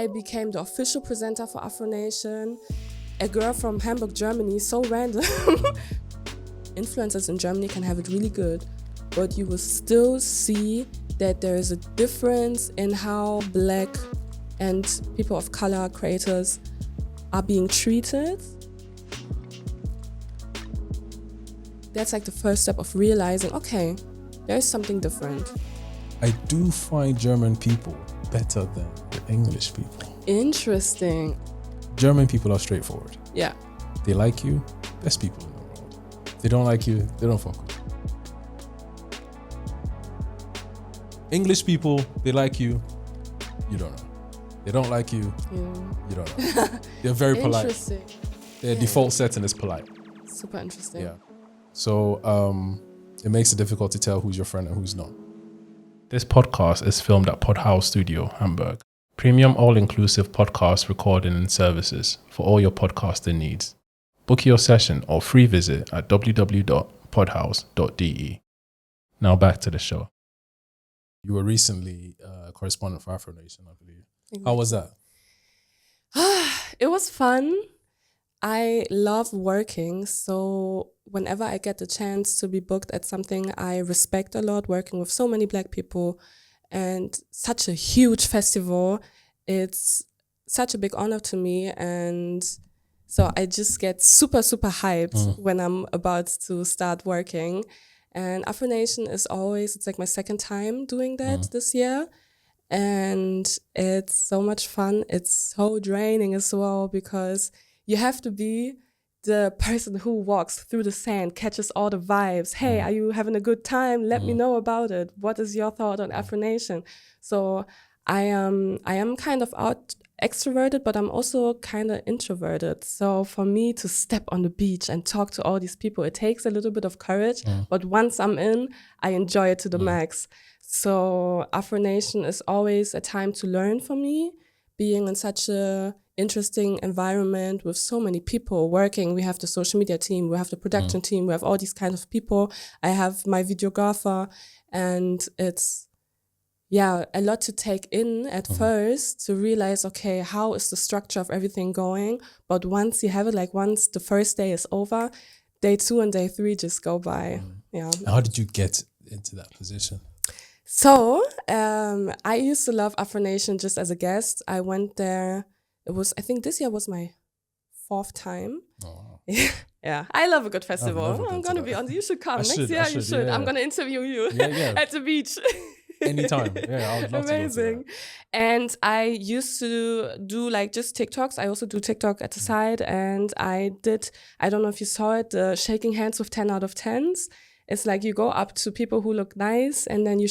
I became the official presenter for Afronation. A girl from Hamburg, Germany, so random. Influencers in Germany can have it really good, but you will still see that there is a difference in how Black and people of color creators are being treated. That's like the first step of realizing, okay, there's something different. I do find German people better than the English people. Interesting. German people are straightforward. Yeah. They like you, best people in the world. They don't like you, they don't fuck with you. English people, they like you, you don't know. They don't like you, you don't know. They're very polite. Interesting. Their default setting is polite. Super interesting. Yeah. So it makes it difficult to tell who's your friend and who's not. This podcast is filmed at Podhouse Studio, Hamburg. Premium all-inclusive podcast recording and services for all your podcasting needs. Book your session or free visit at www.podhouse.de. Now back to the show. You were recently a correspondent for Afronation, I believe. Exactly. How was that? It was fun. I love working, so whenever I get the chance to be booked at something, I respect a lot working with so many Black people and such a huge festival. It's such a big honor to me, and so I just get super, super hyped when I'm about to start working. And Afronation is always, it's like my second time doing that this year. And it's so much fun. It's so draining as well because you have to be the person who walks through the sand, catches all the vibes. Hey, are you having a good time? Let me know about it. What is your thought on Afronation? So I am kind of extroverted, but I'm also kind of introverted. So for me to step on the beach and talk to all these people, it takes a little bit of courage. But once I'm in, I enjoy it to the max. So Afronation is always a time to learn for me, being in such a interesting environment with so many people working. We have the social media team, we have the production team, we have all these kind of people. I have my videographer, and it's a lot to take in at first to realize, okay, how is the structure of everything going? But once you have it, like once the first day is over, day 2 and day 3 just go by. Yeah. How did you get into that position? So I used to love Afronation just as a guest. I went there. I think this year was my 4th time. Oh. Yeah, I love a good festival. I'm going to be on. You should come. Next year you should. Yeah. I'm going to interview you at the beach. Anytime. Yeah, I would love Amazing. To go to And I used to do like just TikToks. I also do TikTok at the side. And I don't know if you saw it, the shaking hands with 10 out of 10s. It's like you go up to people who look nice and then you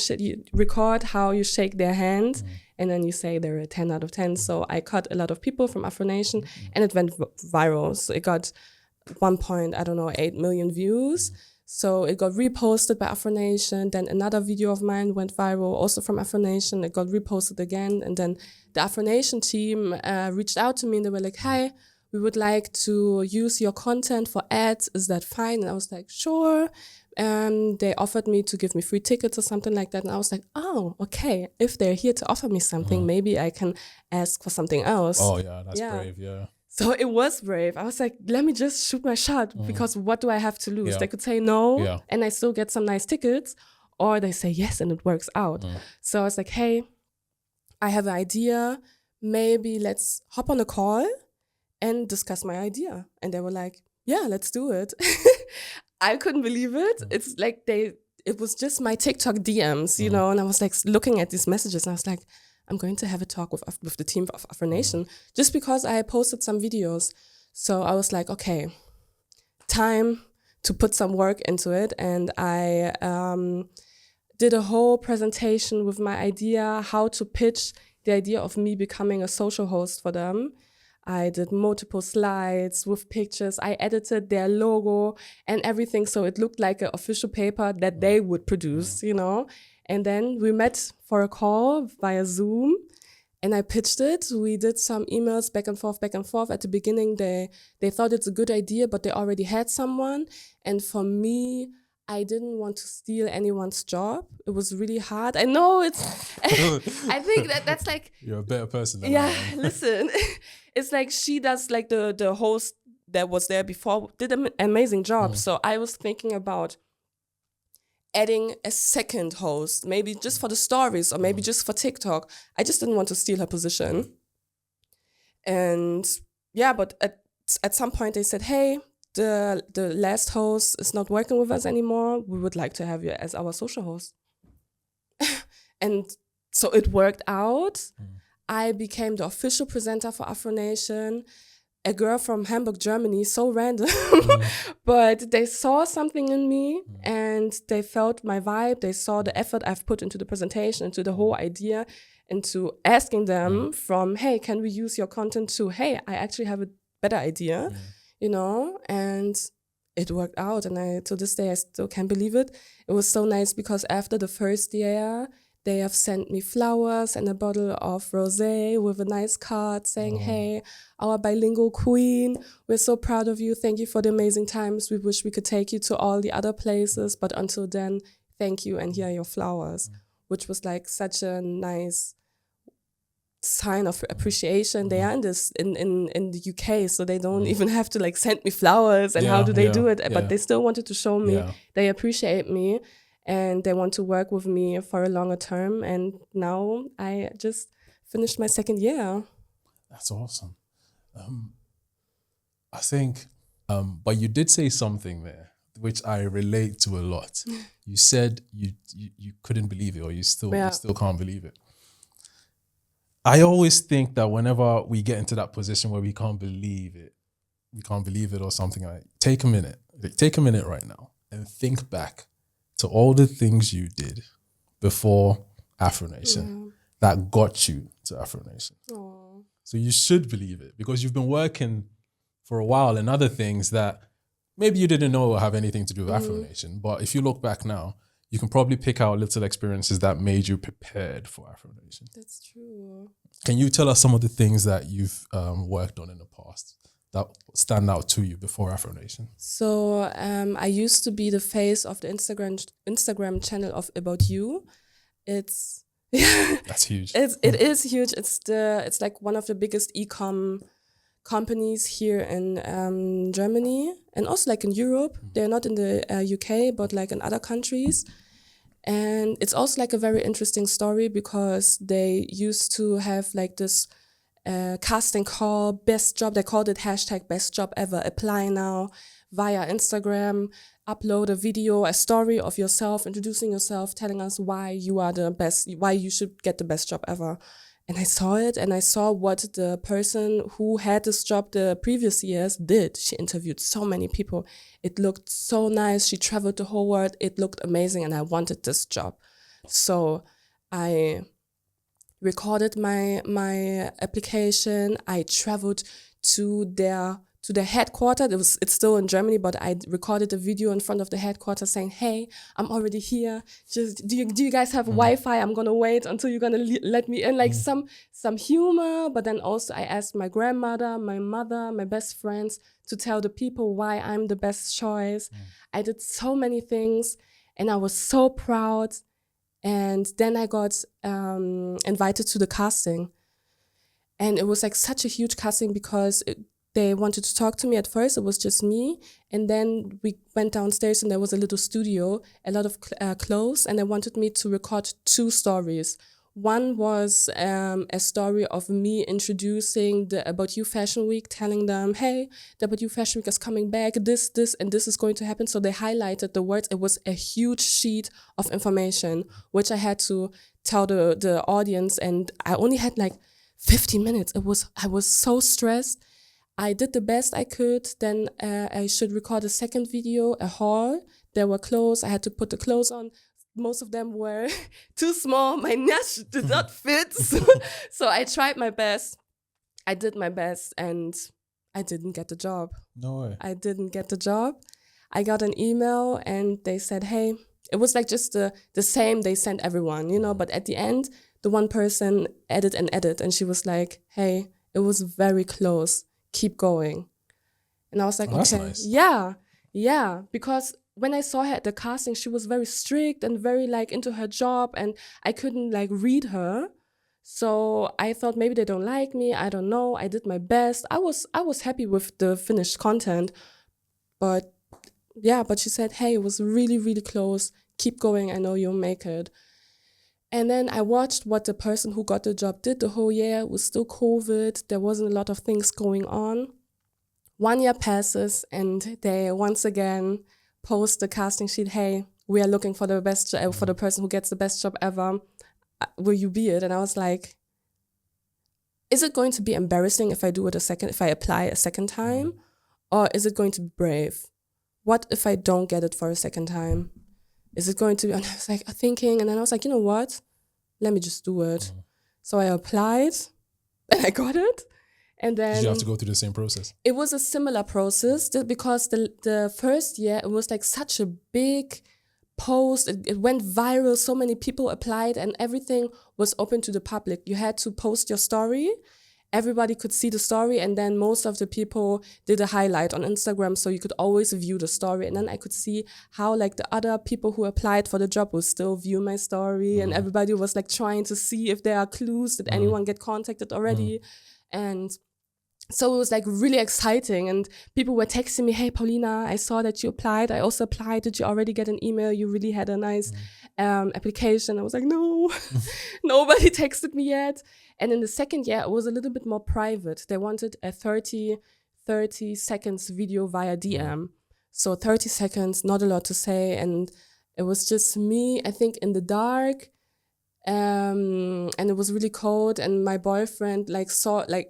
record how you shake their hand and then you say they're a 10 out of 10. So I caught a lot of people from Afronation and it went viral. So it got 8 million views. So it got reposted by Afronation. Then another video of mine went viral also from Afronation. It got reposted again. And then the Afronation team reached out to me and they were like, "Hi, we would like to use your content for ads. Is that fine?" And I was like, "Sure." They offered me to give me free tickets or something like that. And I was like, oh, okay. If they're here to offer me something, maybe I can ask for something else. Oh, yeah, that's brave, yeah. So it was brave. I was like, let me just shoot my shot because what do I have to lose? They could say no and I still get some nice tickets, or they say yes and it works out. So I was like, hey, I have an idea. Maybe let's hop on a call and discuss my idea. And they were like, yeah, let's do it. I couldn't believe it. It's like it was just my TikTok DMs, you know, and I was like looking at these messages and I was like, I'm going to have a talk with the team of Afronation just because I posted some videos. So I was like, okay, time to put some work into it. And I did a whole presentation with my idea, how to pitch the idea of me becoming a social host for them. I did multiple slides with pictures. I edited their logo and everything. So it looked like an official paper that they would produce, you know. And then we met for a call via Zoom and I pitched it. We did some emails back and forth. At the beginning, they thought it's a good idea, but they already had someone. And for me, I didn't want to steal anyone's job. It was really hard. I know it's, I think that's like, You're a better person than I am. Listen, it's like she does like the host that was there before did an amazing job. So I was thinking about adding a second host, maybe just for the stories or maybe just for TikTok. I just didn't want to steal her position. And yeah, but at some point they said, hey, the last host is not working with us anymore. We would like to have you as our social host. And so it worked out. I became the official presenter for Afronation. A girl from Hamburg, Germany, so random, but they saw something in me and they felt my vibe. They saw the effort I've put into the presentation, into the whole idea, into asking them from, hey, can we use your content to, hey, I actually have a better idea, you know, and it worked out. And to this day, I still can't believe it. It was so nice because after the first year, they have sent me flowers and a bottle of rosé with a nice card saying, hey, our bilingual queen, we're so proud of you. Thank you for the amazing times. We wish we could take you to all the other places. But until then, thank you. And here are your flowers, which was like such a nice sign of appreciation. They are in the UK, so they don't even have to like send me flowers. And how do they do it? But they still wanted to show me they appreciate me. And they want to work with me for a longer term. And now I just finished my second year. That's awesome. I think, but you did say something there, which I relate to a lot. You said you couldn't believe it, or you still can't believe it. I always think that whenever we get into that position where we can't believe it or something, like take a minute right now and think back to all the things you did before Afronation that got you to Afronation. So you should believe it because you've been working for a while in other things that maybe you didn't know have anything to do with Afronation. But if you look back now, you can probably pick out little experiences that made you prepared for Afronation. That's true. Can you tell us some of the things that you've worked on in the past that stand out to you before Afronation? So I used to be the face of the Instagram channel of About You. It's that's huge. It is huge. It's like one of the biggest e-com companies here in Germany and also like in Europe. They're not in the UK, but like in other countries. And it's also like a very interesting story because they used to have like this casting call, best job. They called it #best job ever. Apply now via Instagram, upload a video, a story of yourself, introducing yourself, telling us why you are the best, why you should get the best job ever. And I saw it and I saw what the person who had this job the previous years did. She interviewed so many people. It looked so nice. She traveled the whole world. It looked amazing and I wanted this job. So I recorded my application. I traveled to their headquarters. It's still in Germany, but I recorded a video in front of the headquarters saying, "Hey, I'm already here. Just do you guys have Wi-Fi? I'm gonna wait until you're gonna let me in." Like some humor, but then also I asked my grandmother, my mother, my best friends to tell the people why I'm the best choice. I did so many things, and I was so proud. And then I got invited to the casting. And it was like such a huge casting because they wanted to talk to me at first. It was just me. And then we went downstairs and there was a little studio, a lot of clothes. And they wanted me to record 2 stories. One was a story of me introducing the About You Fashion Week, telling them, hey, the About You Fashion Week is coming back, this, and this is going to happen. So they highlighted the words. It was a huge sheet of information, which I had to tell the audience. And I only had like 15 minutes. I was so stressed. I did the best I could. Then I should record a second video, a haul. There were clothes. I had to put the clothes on. Most of them were too small. My nash did not fit. So I tried my best. I did my best and I didn't get the job. No way. I didn't get the job. I got an email and they said, hey, it was like just the same they sent everyone, you know, but at the end, the one person edit and she was like, hey, it was very close. Keep going. And I was like, oh, okay, nice. yeah, because when I saw her at the casting, she was very strict and very like into her job, and I couldn't like read her. So I thought maybe they don't like me. I don't know. I did my best. I was happy with the finished content, but yeah, but she said, hey, it was really, really close. Keep going. I know you'll make it. And then I watched what the person who got the job did the whole year. It was still COVID. There wasn't a lot of things going on. 1 year passes and they once again post the casting sheet. Hey, we are looking for the best for the person who gets the best job ever. Will you be it? And I was like, is it going to be embarrassing if I do it if I apply a second time? Or is it going to be brave? What if I don't get it for a second time? Is it going to be, and I was like thinking, and then I was like, you know what? Let me just do it. So I applied and I got it. And then did you have to go through the same process? It was a similar process because the first year, it was like such a big post. It went viral. So many people applied and everything was open to the public. You had to post your story. Everybody could see the story, and then most of the people did a highlight on Instagram, so you could always view the story. And then I could see how like the other people who applied for the job will still view my story, and everybody was like trying to see if there are clues. Did anyone get contacted already? And so it was like really exciting, and people were texting me, hey, Paulina, I saw that you applied. I also applied. Did you already get an email? You really had a nice application. I was like, no, nobody texted me yet. And in the second year, it was a little bit more private. They wanted a 30 seconds video via DM. So 30 seconds, not a lot to say. And it was just me, I think, in the dark. And it was really cold, and my boyfriend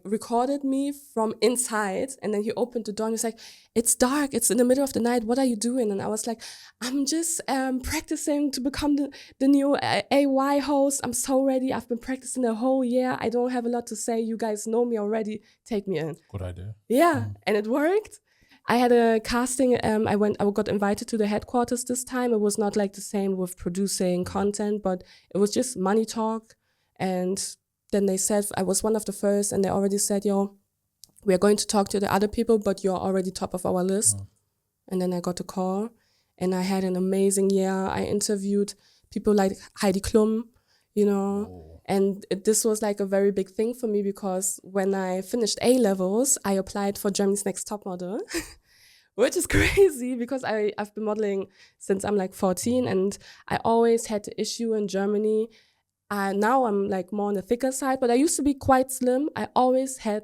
recorded me from inside, and then he opened the door and he's like, it's dark, it's in the middle of the night, what are you doing? And I was like, I'm just practicing to become the new AY host. I'm so ready. I've been practicing the whole year. I don't have a lot to say. You guys know me already. Take me in. Good idea. Yeah. And it worked. I had a casting. I got invited to the headquarters this time. It was not like the same with producing content, but it was just money talk. And then they said I was one of the first, and they already said, yo, we are going to talk to the other people, but you're already top of our list. And then I got a call, and I had an amazing year. I interviewed people like Heidi Klum, you know. And this was like a very big thing for me, because when I finished A-levels, I applied for Germany's Next Topmodel, which is crazy because I've been modeling since I'm like 14, and I always had the issue in Germany. Now I'm like more on the thicker side, but I used to be quite slim. I always had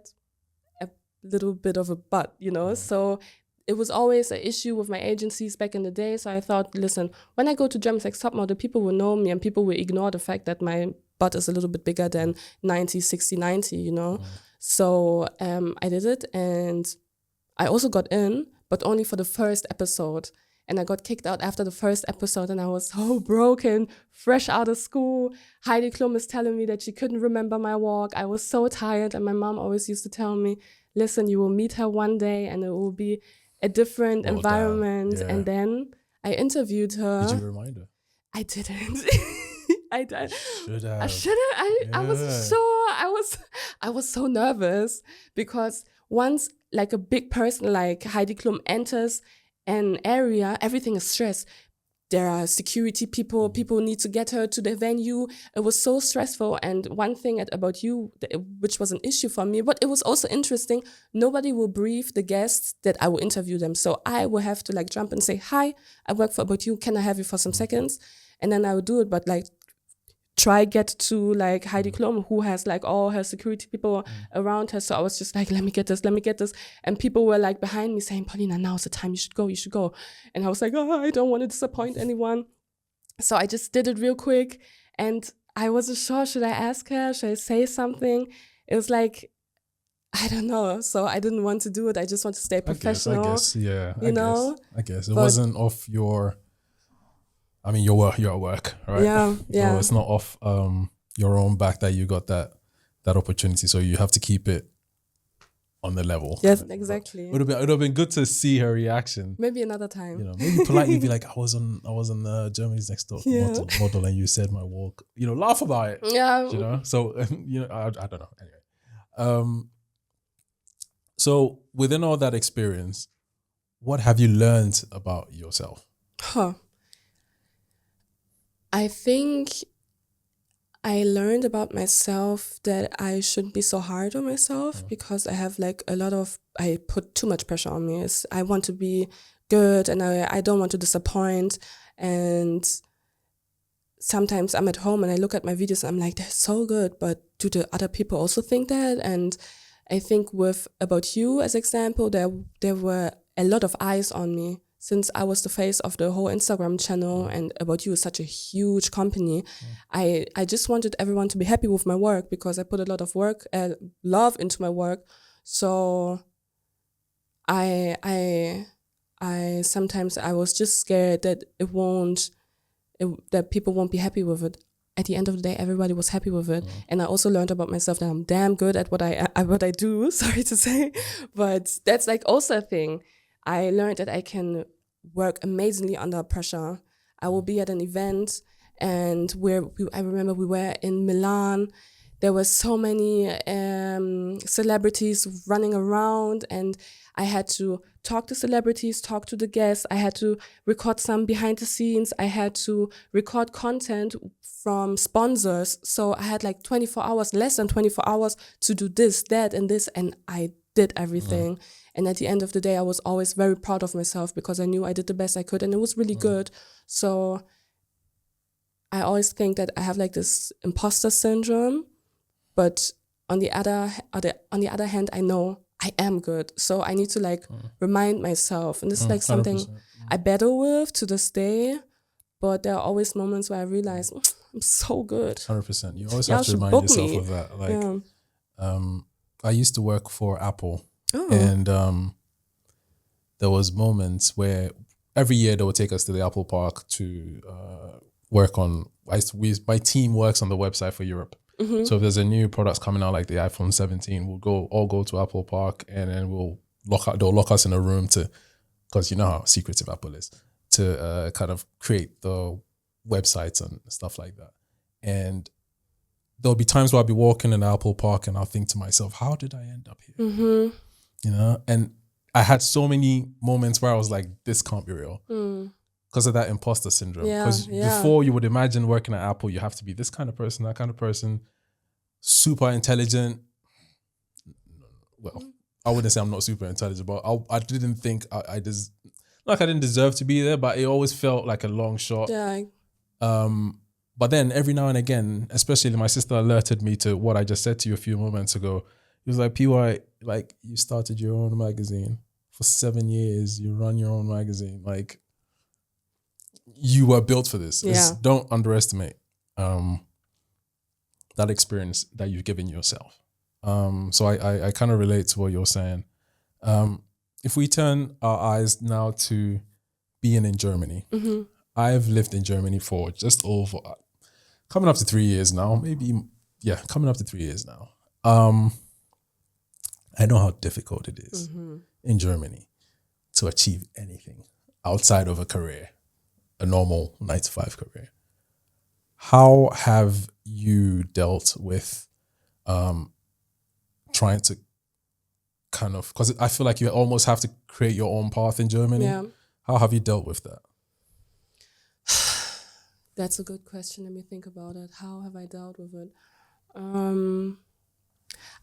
a little bit of a butt, you know, so it was always an issue with my agencies back in the day. So I thought, listen, when I go to Germany's Next Topmodel, people will know me and people will ignore the fact that my butt is a little bit bigger than 90, 60, 90, you know? So I did it, and I also got in, but only for the first episode. And I got kicked out after the first episode, and I was so broken, fresh out of school. Heidi Klum is telling me that she couldn't remember my walk. I was so tired, and my mom always used to tell me, listen, you will meet her one day and it will be a different environment. Yeah. And then I interviewed her. Did you remind her? I didn't. I should have. I was so nervous, because once like a big person like Heidi Klum enters an area, everything is stress. There are security people need to get her to the venue. It was so stressful. And one thing about you, which was an issue for me, but it was also interesting, nobody will brief the guests that I will interview them. So I will have to like jump and say, hi, I work for About You. Can I have you for some seconds? And then I would do it. But like, try get to like Heidi Klum, who has like all her security people around her. So I was just like, let me get this. And people were like behind me saying, Paulina, now's the time, you should go. And I was like, oh, I don't want to disappoint anyone. So I just did it real quick, and I wasn't sure, should I ask her? Should I say something? It was like, I don't know. So I didn't want to do it. I just want to stay professional. I guess. I guess. It but wasn't off your... I mean, you're at work, right? Yeah. So it's not off your own back that you got that opportunity. So you have to keep it on the level. Yes, exactly. It would have been good to see her reaction. Maybe another time. You know, maybe politely be like, I was on Germany's Next Top model, and you said my walk. You know, laugh about it. Yeah. You know, so you know, I don't know. Anyway, so within all that experience, what have you learned about yourself? Huh. I think I learned about myself that I shouldn't be so hard on myself because I have like I put too much pressure on me. I want to be good and I don't want to disappoint. And sometimes I'm at home and I look at my videos and I'm like, they're so good, but do the other people also think that? And I think with About You as example, there were a lot of eyes on me since I was the face of the whole Instagram channel and About You is such a huge company. I just wanted everyone to be happy with my work because I put a lot of work and love into my work. So I sometimes I was just scared that that people won't be happy with it. At the end of the day, everybody was happy with it. And I also learned about myself that I'm damn good at what I do, sorry to say. But that's like also a thing. I learned that I can work amazingly under pressure. I will be at an event and I remember we were in Milan. There were so many celebrities running around and I had to talk to celebrities, talk to the guests. I had to record some behind the scenes. I had to record content from sponsors. So I had like 24 hours, less than 24 hours to do this, that, and this. And I did everything. And at the end of the day, I was always very proud of myself because I knew I did the best I could and it was really good. So I always think that I have like this imposter syndrome, but on the other hand, I know I am good. So I need to like remind myself. And this is like something 100%. I battle with to this day. But there are always moments where I realize I'm so good. 100%. You always Y'all have to should remind book yourself me. of that. Like, Yeah. I used to work for Apple, Oh. and there was moments where every year they would take us to the Apple Park to work on. My team works on the website for Europe. So if there's a new product coming out like the iPhone 17, we'll all go to Apple Park and then they'll lock us in a room because you know how secretive Apple is, to kind of create the websites and stuff like that. And there'll be times where I'll be walking in Apple Park and I'll think to myself, how did I end up here? You know? And I had so many moments where I was like, this can't be real. Because of that imposter syndrome. Because before you would imagine working at Apple, you have to be this kind of person, that kind of person, super intelligent. Well, I wouldn't say I'm not super intelligent, but I didn't think I didn't deserve to be there, but it always felt like a long shot. Yeah. But then every now and again, especially my sister alerted me to what I just said to you a few moments ago. It was like, PY, like you started your own magazine for 7 years, you run your own magazine, like you were built for this. Yeah. Don't underestimate that experience that you've given yourself. So I kind of relate to what you're saying. If we turn our eyes now to being in Germany, I've lived in Germany for just over, coming up to 3 years now, coming up to 3 years now. I know how difficult it is in Germany to achieve anything outside of a career, a normal 9-to-5 career. How have you dealt with trying to kind of, because I feel like you almost have to create your own path in Germany. Yeah. How have you dealt with that? That's a good question. Let me think about it. How have I dealt with it?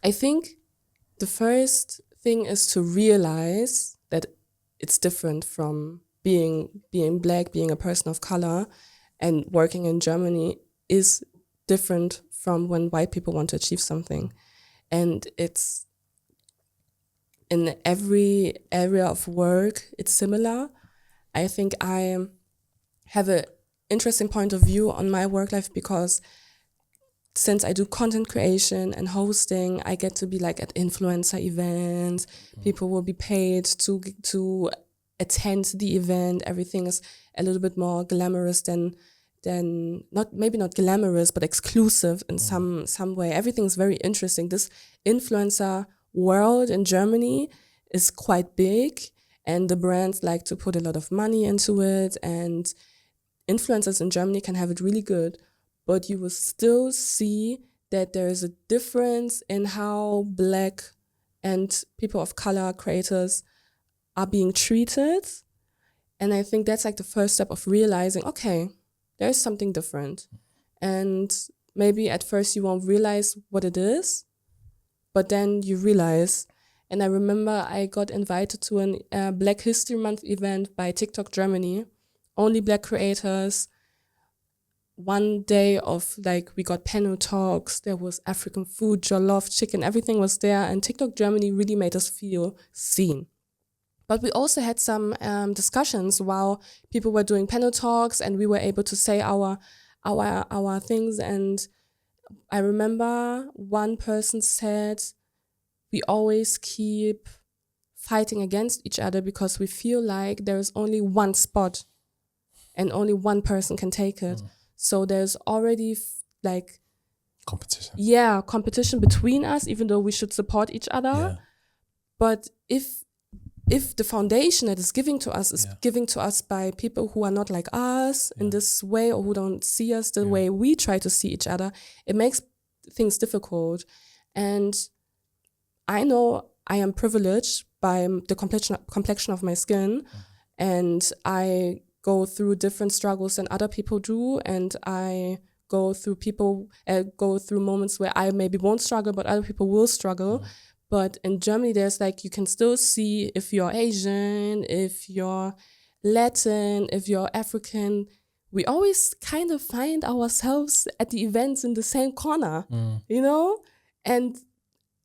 I think the first thing is to realize that it's different from being black, being a person of color, and working in Germany is different from when white people want to achieve something. And it's in every area of work, it's similar. I think I have an interesting point of view on my work life because since I do content creation and hosting, I get to be like at influencer events. People will be paid to attend the event. Everything is a little bit more glamorous than not glamorous, but exclusive in some way. Everything's very interesting. This influencer world in Germany is quite big, and the brands like to put a lot of money into it, and influencers in Germany can have it really good, but you will still see that there is a difference in how black and people of color creators are being treated. And I think that's like the first step of realizing, okay, there's something different. And maybe at first you won't realize what it is, but then you realize. And I remember I got invited to a Black History Month event by TikTok Germany, only Black creators. One day of like, we got panel talks, there was African food, jollof, chicken, everything was there. And TikTok Germany really made us feel seen. But we also had some discussions while people were doing panel talks, and we were able to say our things. And I remember one person said, we always keep fighting against each other because we feel like there is only one spot and only one person can take it. So there's already like competition. Yeah, competition between us, even though we should support each other. Yeah. But if the foundation that is giving to us is giving to us by people who are not like us in this way, or who don't see us the way we try to see each other, it makes things difficult. And I know I am privileged by the complexion of my skin, and I go through different struggles than other people do, and I go through moments where I maybe won't struggle, but other people will struggle. But in Germany, there's like, you can still see if you're Asian, if you're Latin, if you're African. We always kind of find ourselves at the events in the same corner, you know? And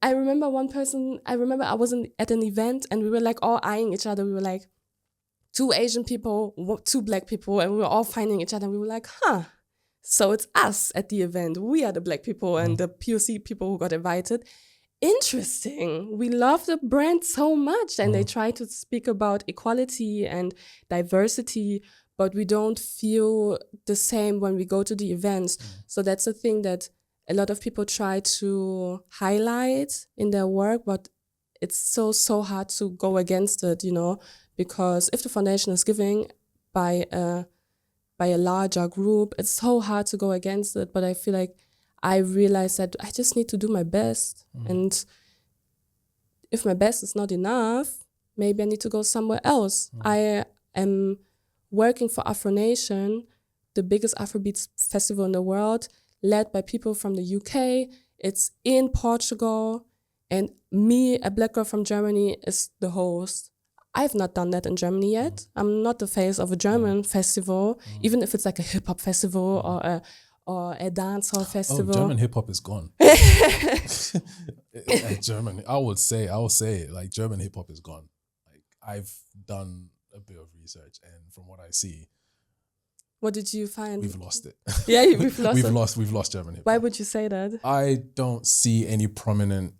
I remember I was at an event, and we were like all eyeing each other. We were like, two Asian people, two Black people, and we were all finding each other. And we were like, so it's us at the event. We are the Black people and the POC people who got invited. Interesting. We love the brand so much, and they try to speak about equality and diversity, but we don't feel the same when we go to the events. So that's the thing that a lot of people try to highlight in their work, but it's so hard to go against it, you know, because if the foundation is giving by a larger group, it's so hard to go against it. But I feel like I realized that I just need to do my best. And if my best is not enough, maybe I need to go somewhere else. I am working for Afronation, the biggest Afrobeats festival in the world, led by people from the UK. It's in Portugal, and me, a Black girl from Germany, is the host. I've not done that in Germany yet. I'm not the face of a German festival, even if it's like a hip-hop festival or a dancehall festival. Oh, German hip hop is gone. German, I will say it, like German hip hop is gone. Like, I've done a bit of research, and from what I see, what did you find? we've lost it. Yeah, we've lost it. We've lost German hip hop. Why would you say that? I don't see any prominent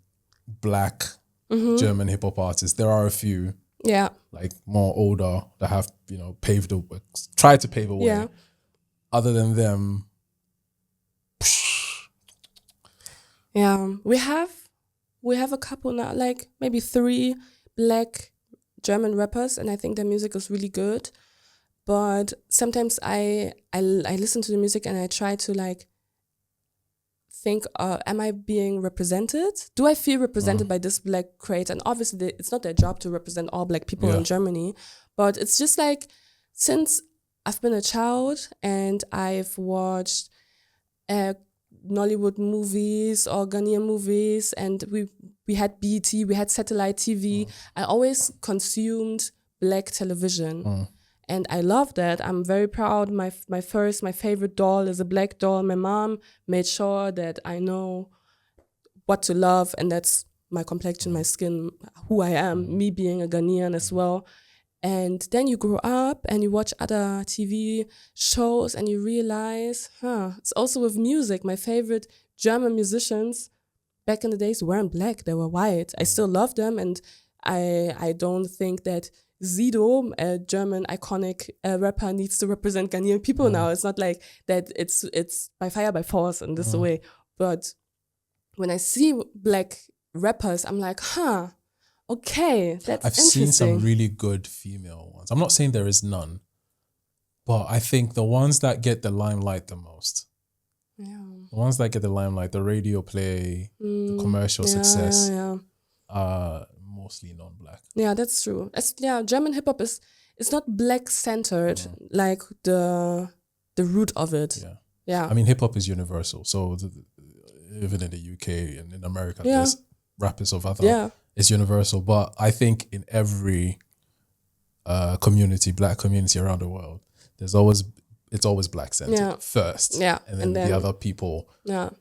Black German hip hop artists. There are a few, like more older, that have, you know, tried to pave a way. Yeah. Other than them, yeah, we have a couple now, like maybe 3 Black German rappers, and I think their music is really good. But sometimes I listen to the music and I try to like think, am I being represented? Do I feel represented by this Black creator? And obviously it's not their job to represent all Black people in Germany, but it's just like, since I've been a child and I've watched Nollywood movies or Ghanaian movies, and we had BET, we had satellite TV. I always consumed Black television. And I love that. I'm very proud. My favorite doll is a Black doll. My mom made sure that I know what to love, and that's my complexion, my skin, who I am, me being a Ghanaian as well. And then you grow up and you watch other TV shows and you realize, it's also with music. My favorite German musicians back in the days weren't Black, they were white. I still love them, and I don't think that Sido, a German iconic rapper, needs to represent Ghanaian people now. It's not like that. It's by fire, by force in this way. But when I see Black rappers, I'm like, okay, that's interesting. I've seen some really good female ones. I'm not saying there is none, but I think the ones that get the limelight the most, the ones that get the limelight, the radio play, the commercial success, are mostly non-Black. Yeah, that's true. German hip hop is it's not black centered like the root of it. Yeah. Yeah. I mean, hip hop is universal. So even in the UK and in America, there's rappers of other. It's universal. But I think in every community, black community around the world, it's always black centered first. Yeah. And then the other people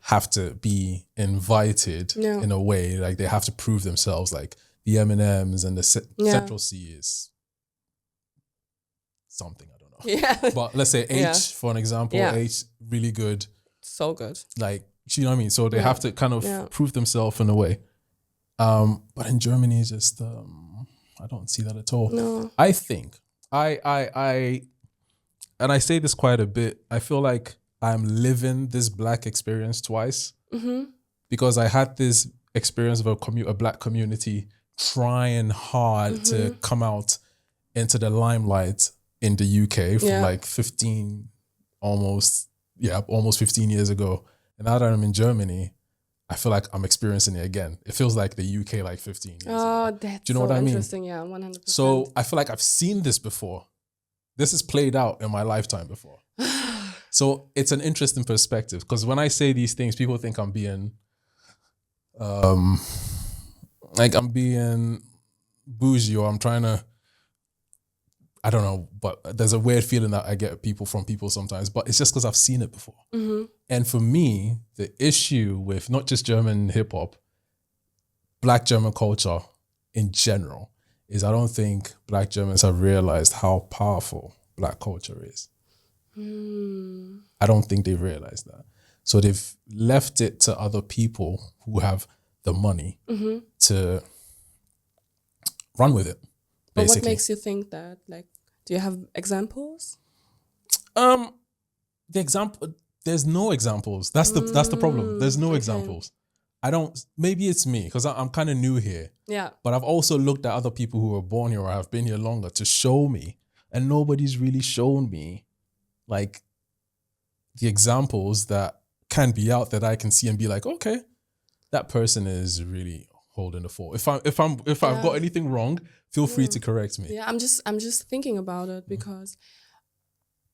have to be invited in a way, like they have to prove themselves, like the M&Ms and the Central C is something, I don't know. Yeah. But let's say H, for an example, H, really good. So good. Like, you know what I mean? So they have to kind of prove themselves in a way. But in Germany, it's just, I don't see that at all. No. I think, and I say this quite a bit, I feel like I'm living this black experience twice because I had this experience of a black community trying hard to come out into the limelight in the UK from like almost 15 years ago. And now that I'm in Germany, I feel like I'm experiencing it again. It feels like the UK like 15 years ago. That's Do you know so what I mean? interesting. Yeah, 100%. So I feel like I've seen this before. This is played out in my lifetime before. So it's an interesting perspective because when I say these things, people think I'm being, like I'm being bougie or I'm trying to, I don't know, but there's a weird feeling that I get from people sometimes, but it's just because I've seen it before. And for me, the issue with not just German hip hop, black German culture in general, is I don't think black Germans have realized how powerful black culture is. I don't think they've realized that. So they've left it to other people who have the money to run with it. But what makes you think that? Like, do you have examples? The example, there's no examples. That's the problem. There's no examples. Maybe it's me because I'm kind of new here. Yeah. But I've also looked at other people who were born here or have been here longer to show me. And nobody's really shown me like the examples that can be out that I can see and be like, okay, that person is really holding the fort. If I've got anything wrong, feel free to correct me. Yeah, I'm just thinking about it because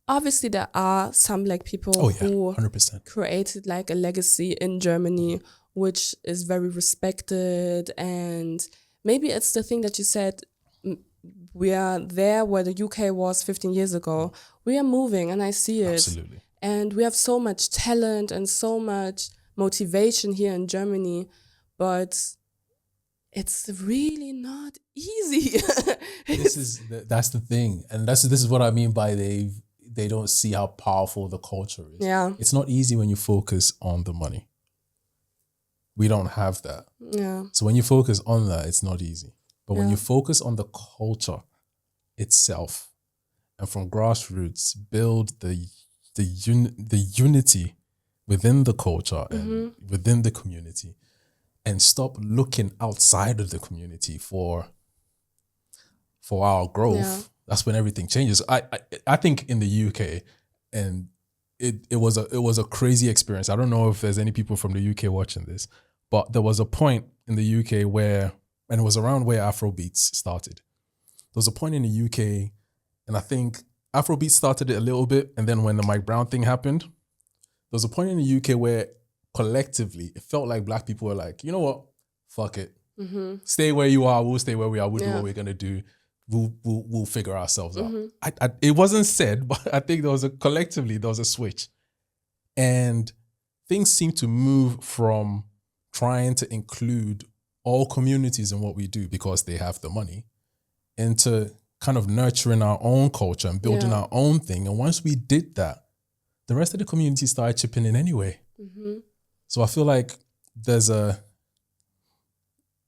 obviously there are some black people who 100%. created like a legacy in Germany which is very respected, and maybe it's the thing that you said, we are there where the UK was 15 years ago. We are moving and I see it. Absolutely. And we have so much talent and so much motivation here in Germany, but it's really not easy. That's the thing. And this is what I mean by they don't see how powerful the culture is. Yeah. It's not easy when you focus on the money. We don't have that. Yeah. So when you focus on that, it's not easy. But when you focus on the culture itself and from grassroots, build the unity within the culture and within the community, and stop looking outside of the community for our growth, that's when everything changes. I think in the UK, and it was a crazy experience. I don't know if there's any people from the UK watching this, but there was a point in the UK where, and it was around where Afrobeats started. There was a point in the UK, and I think Afrobeats started it a little bit, and then when the Mike Brown thing happened, there was a point in the UK where collectively it felt like black people were like, you know what, fuck it, stay where you are, we'll stay where we are, we'll do what we're gonna do, we'll figure ourselves out. It wasn't said, but I think there was a switch, and things seem to move from trying to include all communities in what we do because they have the money, into kind of nurturing our own culture and building our own thing. And once we did that, the rest of the community started chipping in anyway. So I feel like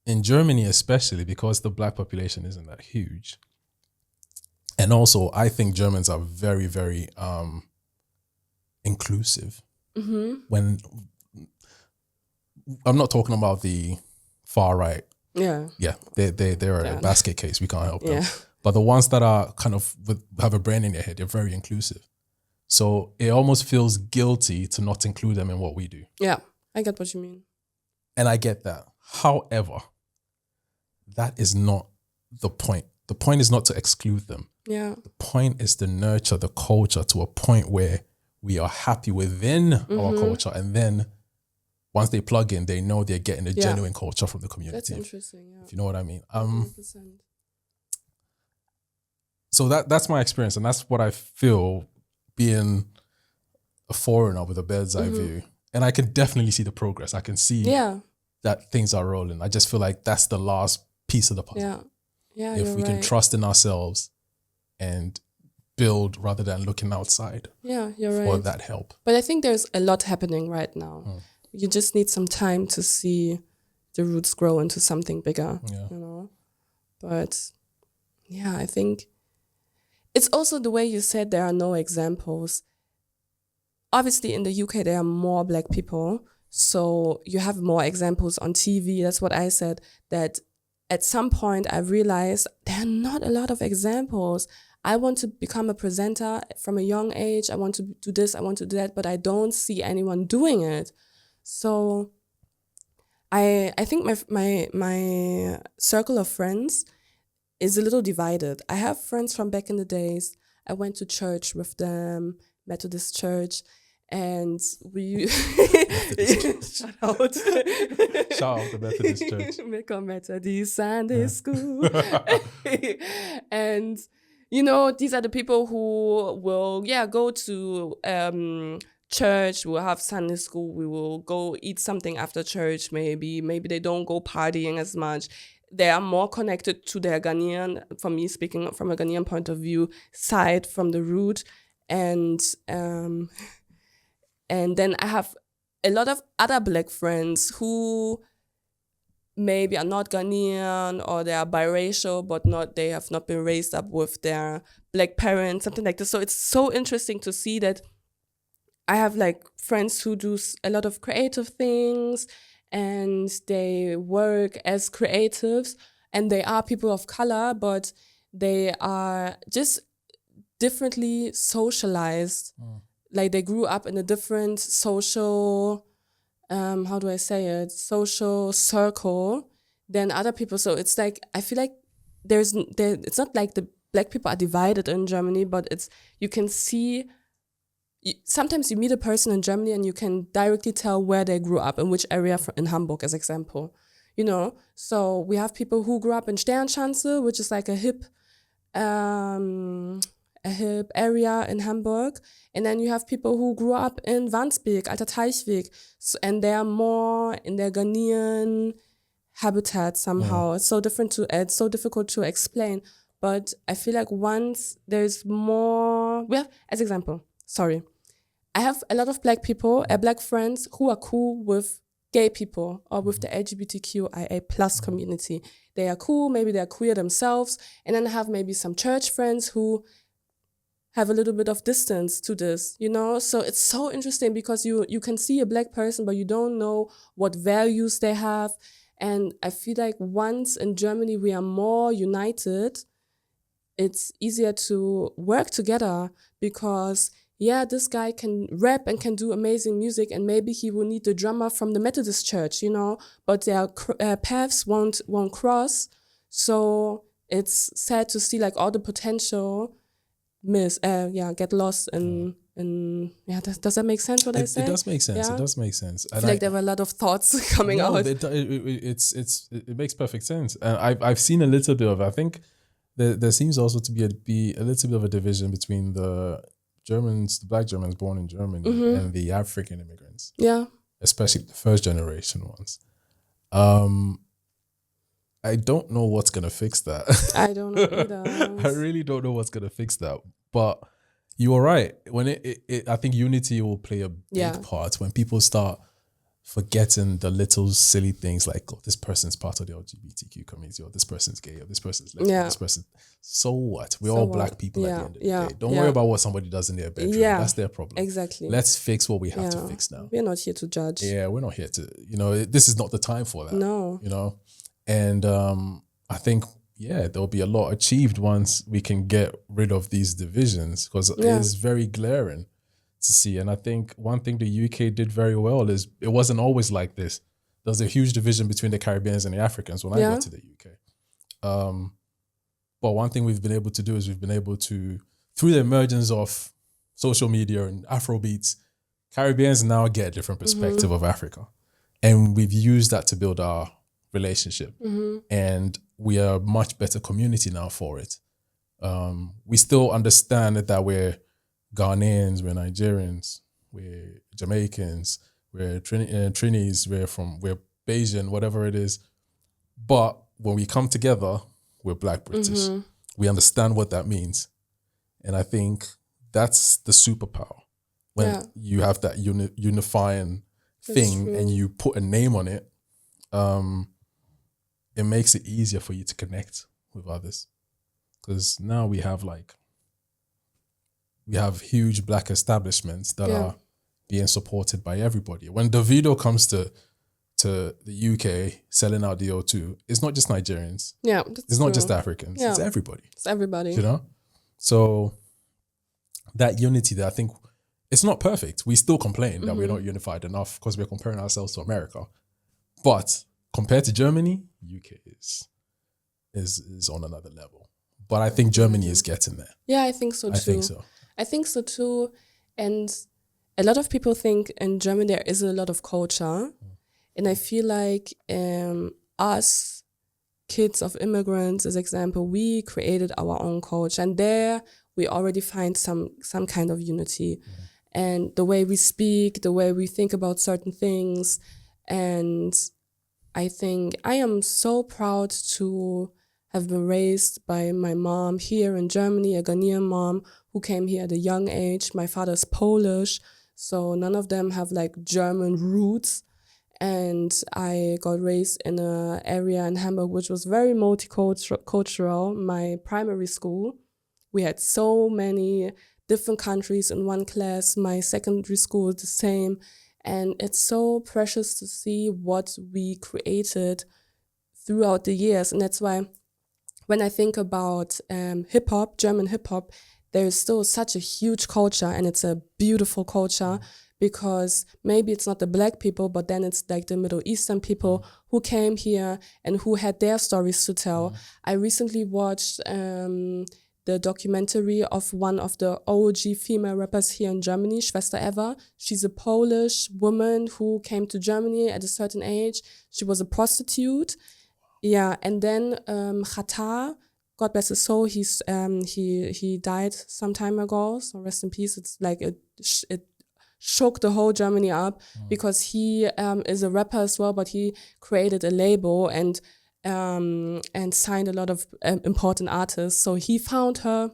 in Germany especially, because the black population isn't that huge, and also I think Germans are very, very inclusive. When I'm not talking about the far right. They're a basket case. We can't help them. But the ones that are kind of have a brain in their head, they're very inclusive. So it almost feels guilty to not include them in what we do. Yeah, I get what you mean. And I get that. However, that is not the point the point is not to exclude them. Yeah. The point is to nurture the culture to a point where we are happy within our culture. And then once they plug in, they know they're getting a genuine culture from the community. That's interesting. Yeah. If you know what I mean. 100%. So that's my experience. And that's what I feel being a foreigner with a bird's eye view. And I can definitely see the progress. I can see that things are rolling. I just feel like that's the last piece of the puzzle. Yeah. Yeah. If we can trust in ourselves and build rather than looking outside for that help. But I think there's a lot happening right now. You just need some time to see the roots grow into something bigger, you know? But yeah, I think it's also the way you said there are no examples. Obviously in the UK, there are more Black people. So you have more examples on TV. That's what I said, that at some point I realized there are not a lot of examples. I want to become a presenter from a young age. I want to do this, I want to do that, but I don't see anyone doing it. So I think my circle of friends is a little divided. I have friends from back in the days. I went to church with them, Methodist church, and we shout out the Methodist church. Mecca Methodist Sunday School. And you know, these are the people who will go to church, we'll have Sunday school, we will go eat something after church, maybe they don't go partying as much. They are more connected to their Ghanaian, for me speaking from a Ghanaian point of view, side from the root. And then I have a lot of other Black friends who maybe are not Ghanaian, or they are biracial, but they have not been raised up with their Black parents, something like this. So it's so interesting to see that I have like friends who do a lot of creative things, and they work as creatives, and they are people of color, but they are just differently socialized. Like they grew up in a different social, social circle than other people. So it's like, I feel like it's not like the Black people are divided in Germany, but you can see, sometimes you meet a person in Germany and you can directly tell where they grew up, in which area in Hamburg, as example, you know? So we have people who grew up in Sternschanze, which is like a hip area in Hamburg. And then you have people who grew up in Wandsbek, Alter Teichweg, and they are more in their Ghanaian habitat somehow. It's so difficult to explain. But I feel like once there's more, as example, I have a lot of Black people, Black friends who are cool with gay people or with the LGBTQIA plus community. They are cool, maybe they're queer themselves. And then I have maybe some church friends who have a little bit of distance to this, you know? So it's so interesting because you can see a Black person, but you don't know what values they have. And I feel like once in Germany we are more united, it's easier to work together because this guy can rap and can do amazing music, and maybe he will need the drummer from the Methodist church, you know, but their paths won't cross. So it's sad to see like all the potential get lost in does that make sense what I say? It does make sense. It does make sense. I feel like there were a lot of thoughts coming out. It makes perfect sense. And I've seen a little bit of, I think there seems also to be a little bit of a division between the Black Germans born in Germany and the African immigrants. Yeah. Especially the first generation ones. I don't know what's going to fix that. I don't know either. I really don't know what's going to fix that. But you are right. When I think unity will play a big part when people start forgetting the little silly things like, oh, this person's part of the LGBTQ community, or this person's gay, or this person's lesbian, this person. So what? We're all Black people at the end of the day. Don't worry about what somebody does in their bedroom. That's their problem. Exactly. Let's fix what we have to fix now. We're not here to judge. Yeah, we're not here to, this is not the time for that. No. You know? And I think, there'll be a lot achieved once we can get rid of these divisions, because it is very glaring to see. And I think one thing the UK did very well is it wasn't always like this. There was a huge division between the Caribbeans and the Africans when I got to the UK. But one thing we've been able to do is we've been able to, through the emergence of social media and Afrobeats, Caribbeans now get a different perspective of Africa. And we've used that to build our relationship. And we are a much better community now for it. We still understand that we're Ghanaians, we're Nigerians, we're Jamaicans, we're Trinis, we're Bayesian, whatever it is. But when we come together, we're Black British. We understand what that means. And I think that's the superpower. When you have that unifying thing and you put a name on it, it makes it easier for you to connect with others. Because now we have huge Black establishments that are being supported by everybody. When Davido comes to the UK selling out the O2, it's not just Nigerians. Yeah, it's not just Africans. Yeah. It's everybody. It's everybody. You know? So that unity there, I think, it's not perfect. We still complain that we're not unified enough because we're comparing ourselves to America. But compared to Germany, UK is on another level. But I think Germany is getting there. Yeah, I think so too. I think so too. And a lot of people think in Germany there isn't a lot of culture. And I feel like us, kids of immigrants, as example, we created our own culture. And there we already find some kind of unity. And the way we speak, the way we think about certain things. And I think I am so proud to have been raised by my mom here in Germany, a Ghanaian mom who came here at a young age. My father's Polish, so none of them have like German roots. And I got raised in an area in Hamburg which was very multicultural. My primary school, we had so many different countries in one class. My secondary school is the same. And it's so precious to see what we created throughout the years. And that's why when I think about hip-hop, German hip-hop, there is still such a huge culture, and it's a beautiful culture because maybe it's not the Black people, but then it's like the Middle Eastern people who came here and who had their stories to tell. I recently watched the documentary of one of the OG female rappers here in Germany, Schwester Eva. She's a Polish woman who came to Germany at a certain age. She was a prostitute. Yeah, and then Khatar, God bless his soul, he died some time ago, so rest in peace. It's like it shook the whole Germany up because he is a rapper as well, but he created a label and signed a lot of important artists. So he found her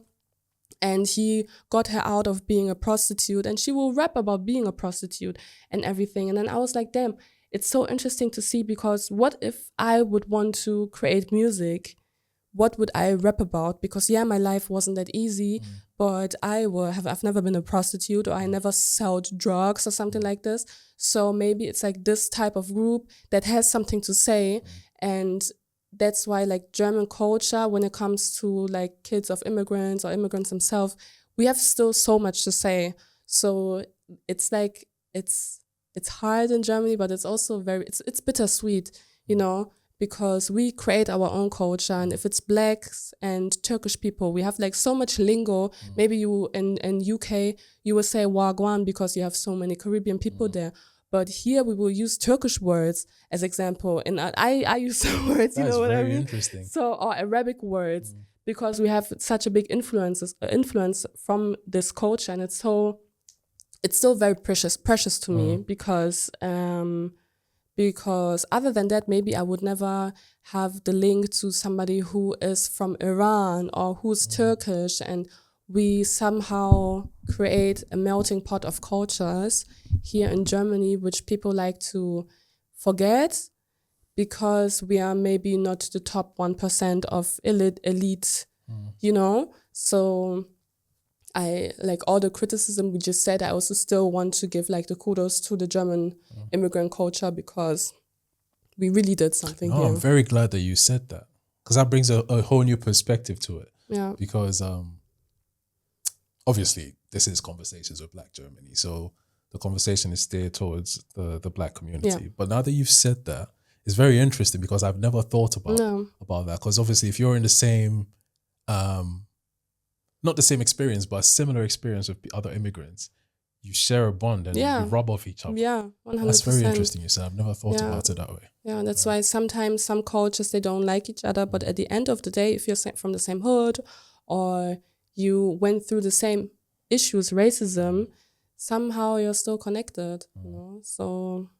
and he got her out of being a prostitute, and she will rap about being a prostitute and everything. And then I was like, damn, it's so interesting to see, because what if I would want to create music? What would I rap about? Because yeah, my life wasn't that easy, but I've never been a prostitute, or I never sold drugs or something like this. So maybe it's like this type of group that has something to say. And that's why like German culture, when it comes to like kids of immigrants or immigrants themselves, we have still so much to say. So it's like, it's hard in Germany, but it's also it's bittersweet, you know, because we create our own culture. And if it's Blacks and Turkish people, we have like so much lingo. Maybe you in UK, you will say Wagwan because you have so many Caribbean people there. But here we will use Turkish words as example. And I use some words, you know what I mean? Interesting. So, or Arabic words, because we have such a big influence from this culture. And it's still very precious to me, because other than that, maybe I would never have the link to somebody who is from Iran or who's Turkish, and we somehow create a melting pot of cultures here in Germany, which people like to forget because we are maybe not the top 1% of elite, you know? So I like all the criticism we just said, I also still want to give like the kudos to the German immigrant culture, because we really did something here. I'm very glad that you said that, because that brings a whole new perspective to it. Yeah. Because obviously this is Conversations with Black Germany, so the conversation is steered towards the Black community. Yeah. But now that you've said that, it's very interesting, because I've never thought about that. Because obviously if you're in the same not the same experience, but a similar experience with other immigrants, you share a bond and you rub off each other. Yeah, 100%. That's very interesting, you said. I've never thought about it that way. Yeah, that's why sometimes some cultures, they don't like each other, but at the end of the day, if you're from the same hood or you went through the same issues, racism, somehow you're still connected, you know? So,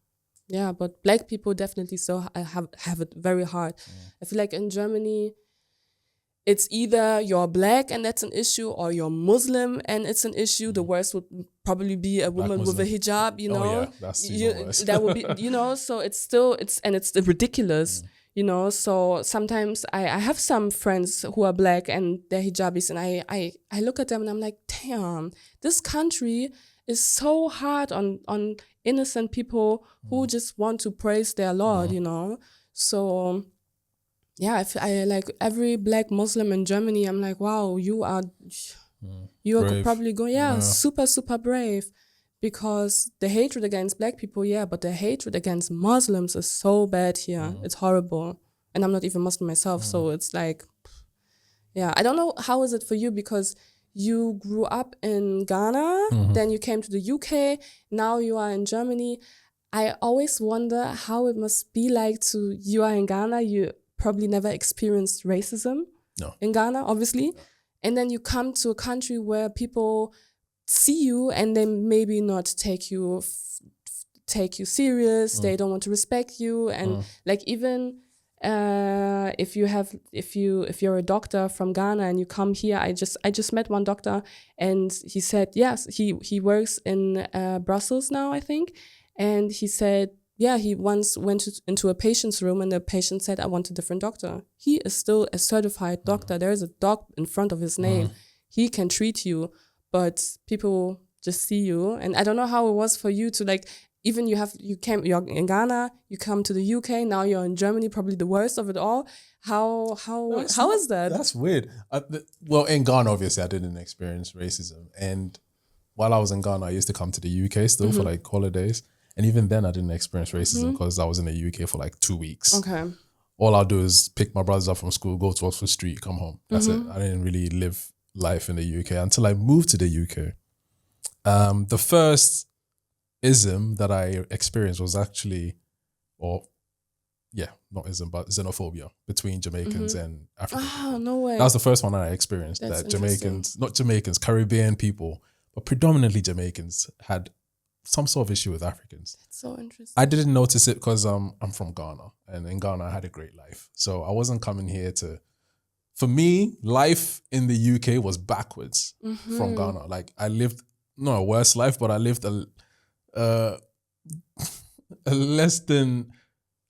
yeah, but Black people definitely still have it very hard. I feel like in Germany, it's either you're Black and that's an issue, or you're Muslim and it's an issue. The worst would probably be a woman with a hijab, you know. Oh, yeah, that's even worse. That would be, you know. So it's ridiculous, you know. So sometimes I have some friends who are Black and they're hijabis, and I look at them and I'm like, damn, this country is so hard on innocent people who just want to praise their Lord, you know. So. Yeah, I like every Black Muslim in Germany. I'm like, wow, you are probably going, super, super brave, because the hatred against Black people, but the hatred against Muslims is so bad here. It's horrible. And I'm not even Muslim myself. So it's like, I don't know, how is it for you? Because you grew up in Ghana, then you came to the UK, now you are in Germany. I always wonder how it must be like you are in Ghana, you probably never experienced racism in Ghana, obviously. And then you come to a country where people see you and they maybe not take you serious. They don't want to respect you. And like, even if you're a doctor from Ghana and you come here, I just met one doctor and he said, yes, he works in Brussels now, I think. And he said, he once went into a patient's room and the patient said, I want a different doctor. He is still a certified doctor. There is a doc in front of his name. He can treat you, but people just see you. And I don't know how it was for you to, like, even you're in Ghana, you come to the UK, now you're in Germany, probably the worst of it all. How is that? That's weird. Well, in Ghana, obviously, I didn't experience racism. And while I was in Ghana, I used to come to the UK still for like holidays. And even then, I didn't experience racism because I was in the UK for like 2 weeks. Okay. All I'll do is pick my brothers up from school, go to Oxford Street, come home. That's it. I didn't really live life in the UK until I moved to the UK. The first ism that I experienced was actually, not ism, but xenophobia between Jamaicans and Africans. Oh, no way. That was the first one I experienced. That's that Caribbean people, but predominantly Jamaicans had some sort of issue with Africans. That's so interesting. I didn't notice it because I'm from Ghana, and in Ghana I had a great life. So I wasn't coming here for me, life in the UK was backwards from Ghana. Like, I lived not a worse life, but I lived a less than,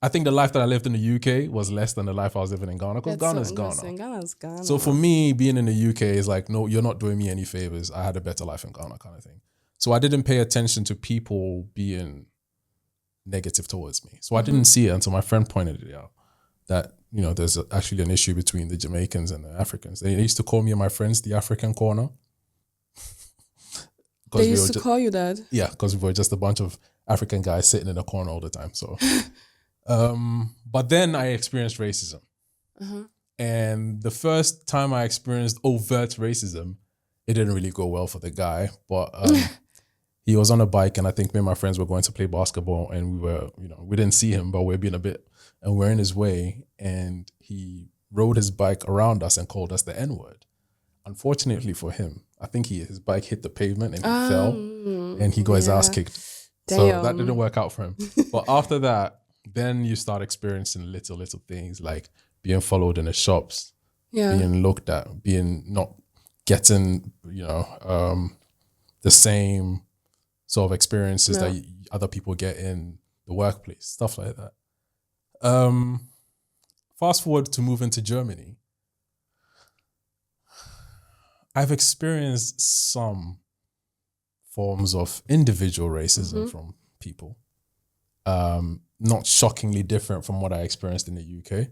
I think the life that I lived in the UK was less than the life I was living in Ghana, because Ghana's Ghana. Ghana's Ghana. So for me, being in the UK is like, no, you're not doing me any favors. I had a better life in Ghana, kind of thing. So I didn't pay attention to people being negative towards me. So I didn't see it until my friend pointed it out, that, you know, there's actually an issue between the Jamaicans and the Africans. They used to call me and my friends the African corner. They used to call you that? Yeah, because we were just a bunch of African guys sitting in a corner all the time. So, but then I experienced racism. And the first time I experienced overt racism, it didn't really go well for the guy, but he was on a bike, and I think me and my friends were going to play basketball, and we were, you know, we didn't see him, but we're being a bit, and we're in his way, and he rode his bike around us and called us the N-word. Unfortunately for him, I think his bike hit the pavement and he fell, and he got his ass kicked. Damn. So that didn't work out for him. But after that, then you start experiencing little things, like being followed in the shops, being looked at, not getting, you know, the same sort of experiences that other people get in the workplace, stuff like that. Fast forward to move into Germany. I've experienced some forms of individual racism from people. Not shockingly different from what I experienced in the UK.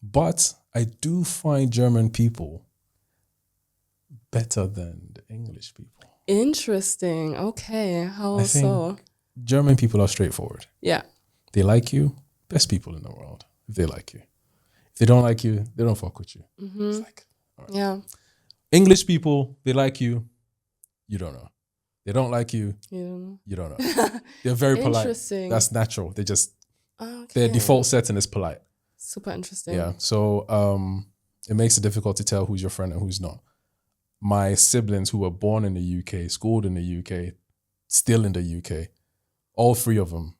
But I do find German people better than the English people. Interesting. Okay. How so? German people are straightforward. Yeah. They like you, best people in the world, if they like you. If they don't like you, they don't fuck with you. It's like, Yeah. English people, they like you. You don't know. They don't like you. Yeah. You don't know. They're very polite. Interesting. That's natural. They just, Okay. their default setting is polite. Super interesting. Yeah. So it makes it difficult to tell who's your friend and who's not. My siblings who were born in the UK, schooled in the UK, still in the UK, all three of them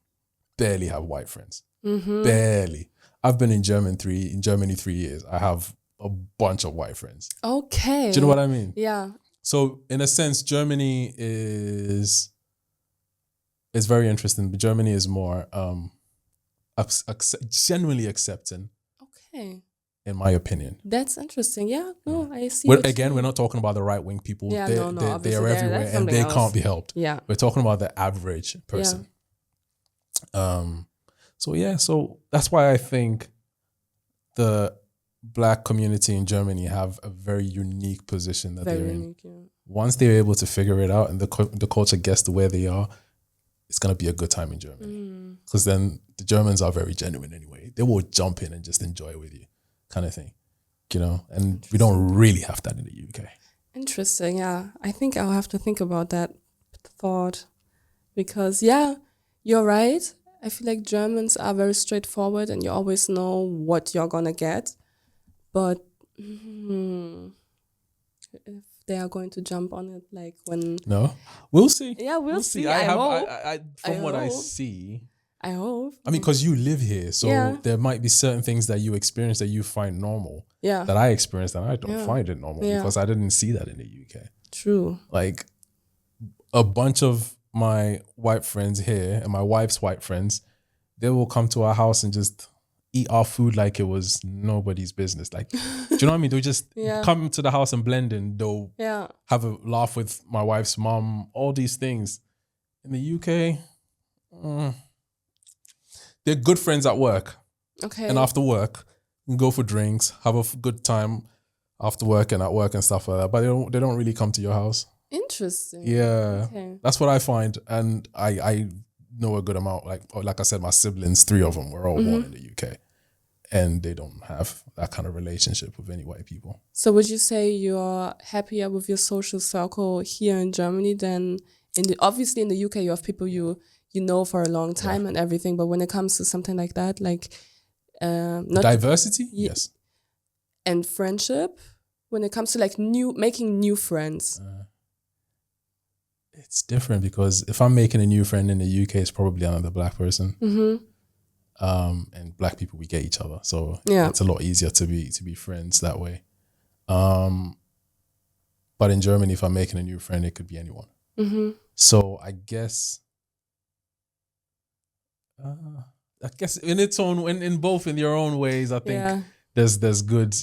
barely have white friends. Barely. I've been in Germany 3 years. I have a bunch of white friends. Okay. Do you know what I mean? Yeah. So in a sense, Germany is very interesting, but Germany is more genuinely accepting. Okay. In my opinion. That's interesting. Yeah, no, I see. We're not talking about the right-wing people. Yeah, they're everywhere and they can't be helped. Yeah. We're talking about the average person. Yeah. So that's why I think the Black community in Germany have a very unique position that they're in. Yeah. Once they're able to figure it out and the culture gets to where they are, it's going to be a good time in Germany. Because then the Germans are very genuine anyway. They will jump in and just enjoy with you. Kind of thing, and we don't really have that in the UK. Interesting, yeah. I think I'll have to think about that thought because, yeah, you're right. I feel like Germans are very straightforward and you always know what you're gonna get. But if they are going to jump on it, like when... No, we'll see. Yeah, we'll see. I hope. I see... I hope. I mean, because you live here, so there might be certain things that you experience that you find normal. Yeah. That I experienced and I don't find it normal because I didn't see that in the UK. True. Like a bunch of my white friends here and my wife's white friends, they will come to our house and just eat our food like it was nobody's business. Like, do you know what I mean? They'll just come to the house and blend in. They'll have a laugh with my wife's mom, all these things. In the UK, they're good friends at work. Okay. And after work, you can go for drinks, have a good time after work and at work and stuff like that. But they don't really come to your house. Interesting. Yeah. Okay. That's what I find. And I know a good amount. Like I said, my siblings, 3 of them were all born in the UK. And they don't have that kind of relationship with any white people. So would you say you're happier with your social circle here in Germany than obviously in the UK you have people you know for a long time and everything, but when it comes to something like that, like not diversity, yes, and friendship, when it comes to like making new friends, it's different because if I'm making a new friend in the UK, it's probably another Black person, and Black people, we get each other, so it's a lot easier to be friends that way. But in Germany, if I'm making a new friend, it could be anyone. So I guess in its own, in both in your own ways, I think there's good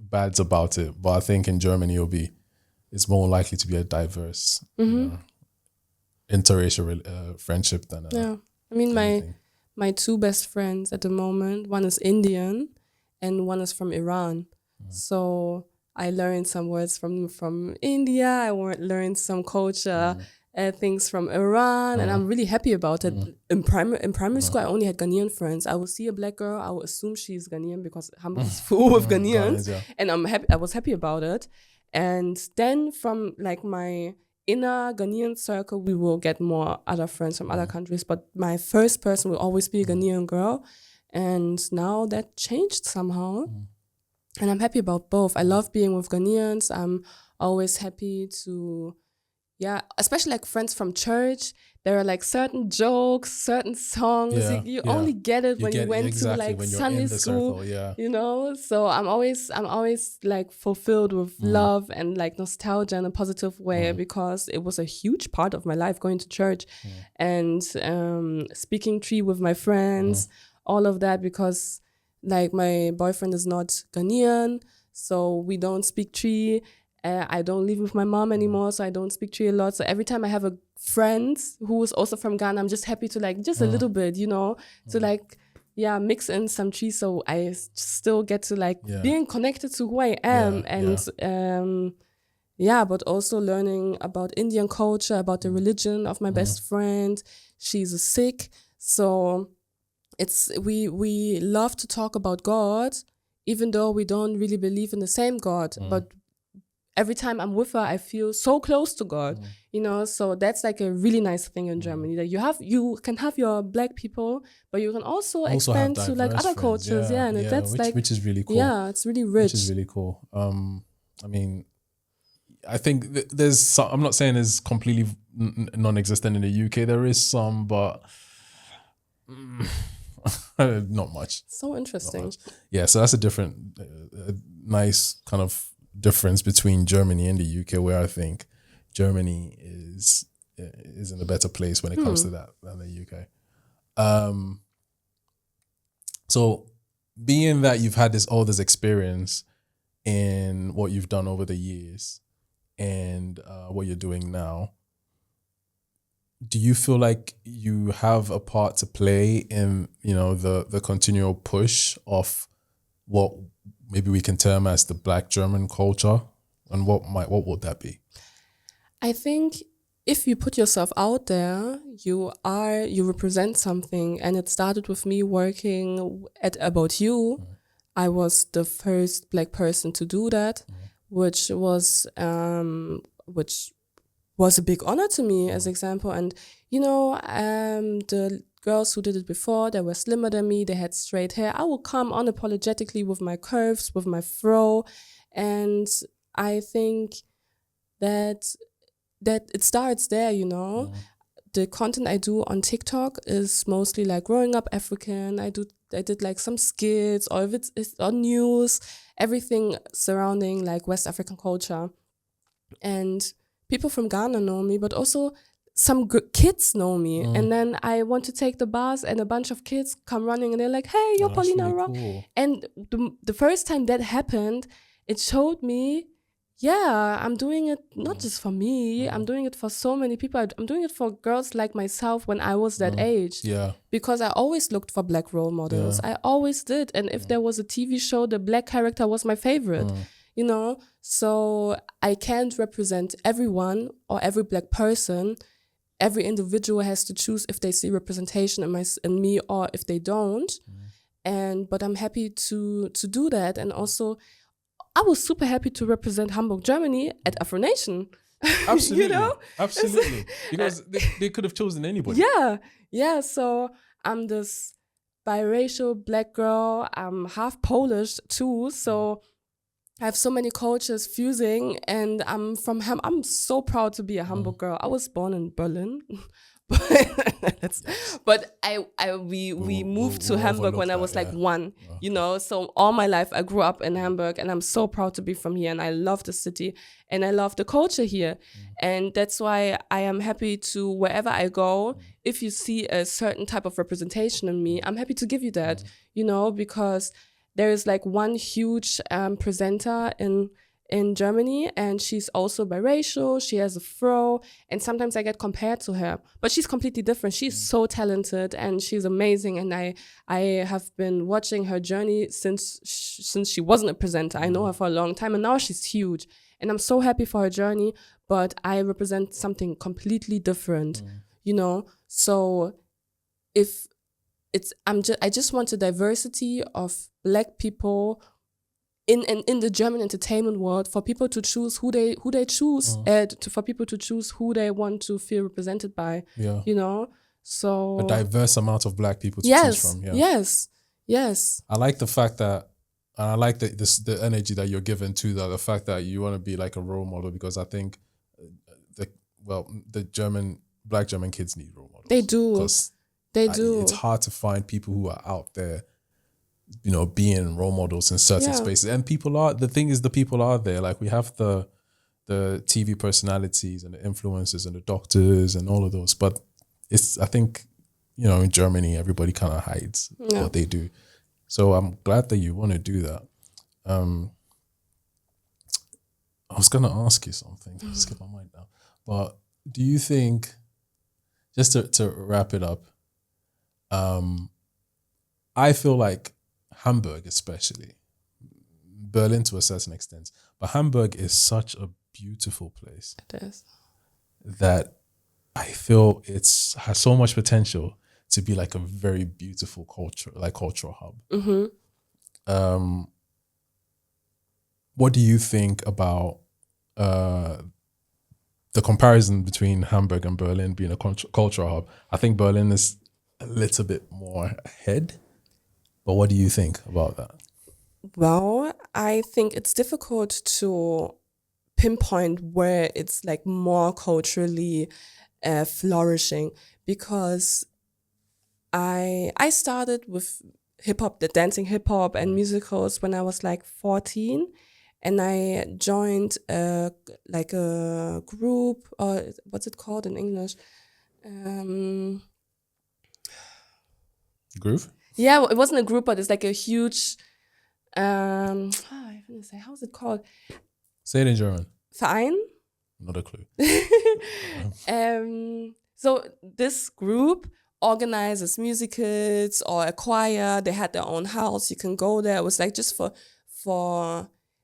bads about it. But I think in Germany it's more likely to be a diverse interracial friendship than I mean my 2 best friends at the moment, one is Indian and one is from Iran. So I learned some words from India. I learned some culture. Things from Iran, and I'm really happy about it. In primary school, I only had Ghanaian friends. I would see a Black girl, I would assume she's Ghanaian because Hamburg is full of Ghanaians, and I was happy about it. And then from like my inner Ghanaian circle, we will get more other friends from other countries. But my first person will always be a Ghanaian girl, and now that changed somehow, and I'm happy about both. I love being with Ghanaians. I'm always happy to. Yeah, especially like friends from church. There are like certain jokes, certain songs. You only get it when you went to like Sunday school. You know, so I'm always like fulfilled with love and like nostalgia in a positive way because it was a huge part of my life going to church and speaking tree with my friends, all of that because like my boyfriend is not Ghanaian, so we don't speak tree. I don't live with my mom anymore, so I don't speak Tree a lot. So every time I have a friend who is also from Ghana, I'm just happy to like, just a little bit, you know, to like, mix in some Tree so I still get to like being connected to who I am. But also learning about Indian culture, about the religion of my best friend. She's a Sikh. So we love to talk about God, even though we don't really believe in the same God, but every time I'm with her, I feel so close to God, you know. So that's like a really nice thing in Germany, that you can have your black people, but you can also have expand to like diverse other friends. cultures, and that's which is really cool. Yeah, it's really rich. Which is really cool. I mean, I think there's some, I'm not saying it's completely non-existent in the UK. There is some, but not much. So interesting. Yeah, so that's a different, nice kind of difference between Germany and the UK, where I think Germany is in a better place when it comes to that than the UK. So being that you've had all this experience in what you've done over the years and what you're doing now, do you feel like you have a part to play in, you know, the continual push of what maybe we can term as the Black German culture? And what would that be? I think if you put yourself out there, you represent something. And it started with me working at About You. I was the first Black person to do that, which was a big honor to me as example. And, you know, the girls who did it before, they were slimmer than me, they had straight hair. I would come unapologetically with my curves, with my fro. And I think that it starts there, you know. The content I do on TikTok is mostly like growing up African. I did like some skits, or if it's on news, everything surrounding like West African culture. And people from Ghana know me, but also some kids know me. And then I want to take the bus and a bunch of kids come running and they're like, hey, you're Paulina really Rock. Cool. And the first time that happened, it showed me, yeah, I'm doing it not just for me. I'm doing it for so many people. I'm doing it for girls like myself when I was that age. Yeah. Because I always looked for Black role models. I always did. And if there was a TV show, the Black character was my favorite. You know, so I can't represent everyone or every Black person. Every individual has to choose if they see representation in me or if they don't. But I'm happy to do that. And also, I was super happy to represent Hamburg, Germany at Afronation. Absolutely. You know? Absolutely. Because they could have chosen anybody. Yeah. So I'm this biracial Black girl. I'm half Polish too. So I have so many cultures fusing, and I'm from I'm so proud to be a Hamburg girl. I was born in Berlin, but we moved to Hamburg when I was like 1. You know, so all my life I grew up in Hamburg, and I'm so proud to be from here. And I love the city, and I love the culture here, and that's why I am happy to wherever I go. If you see a certain type of representation in me, I'm happy to give you that. You know, because there is like one huge presenter in Germany, and she's also biracial. She has a fro, and sometimes I get compared to her, but she's completely different. She's so talented and she's amazing, and I have been watching her journey since she wasn't a presenter. I know her for a long time, and now she's huge, and I'm so happy for her journey. But I represent something completely different, you know. So if I just want a diversity of Black people in the German entertainment world, for people to choose who they choose, for people to choose who they want to feel represented by. Yeah. You know, so a diverse amount of Black people to choose from. Yeah. Yes. I like the fact that, and I like the energy that you're given to that. The fact that you want to be like a role model, because I think the Black German kids need role models. They do. It's hard to find people who are out there, you know, being role models in certain spaces. And people are there. Like, we have the TV personalities and the influencers and the doctors and all of those. But I think, you know, in Germany, everybody kind of hides what they do. So I'm glad that you want to do that. I was going to ask you something. I skipped my mind now. But do you think, just to wrap it up, I feel like Hamburg, especially Berlin to a certain extent, but Hamburg is such a beautiful place. It is. That I feel has so much potential to be like a very beautiful cultural hub. what do you think about the comparison between Hamburg and Berlin being a cultural hub? I think Berlin is a little bit more ahead, but what do you think about that? Well, I think it's difficult to pinpoint where it's like more culturally flourishing, because I started with hip hop, the dancing hip hop and musicals when I was like 14, and I joined like a group, or what's it called in English? Groove? Yeah, well, it wasn't a group, but it's like a huge. I didn't say, how's it called? Say it in German. Verein. Not a clue. So this group organizes musicals or a choir. They had their own house. You can go there. It was like just for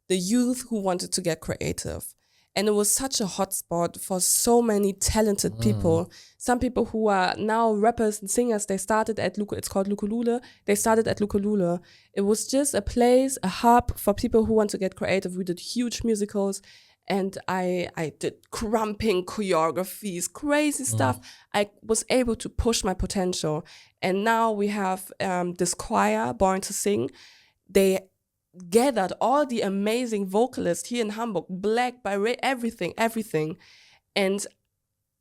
the youth who wanted to get creative. And it was such a hotspot for so many talented people. Some people who are now rappers and singers, they started at it's called Lukulule. They started at Lukulule. It was just a place, a hub for people who want to get creative. We did huge musicals, and I did cramping choreographies, crazy stuff. I was able to push my potential. And now we have this choir, Born to Sing. They gathered all the amazing vocalists here in Hamburg, black, by everything. And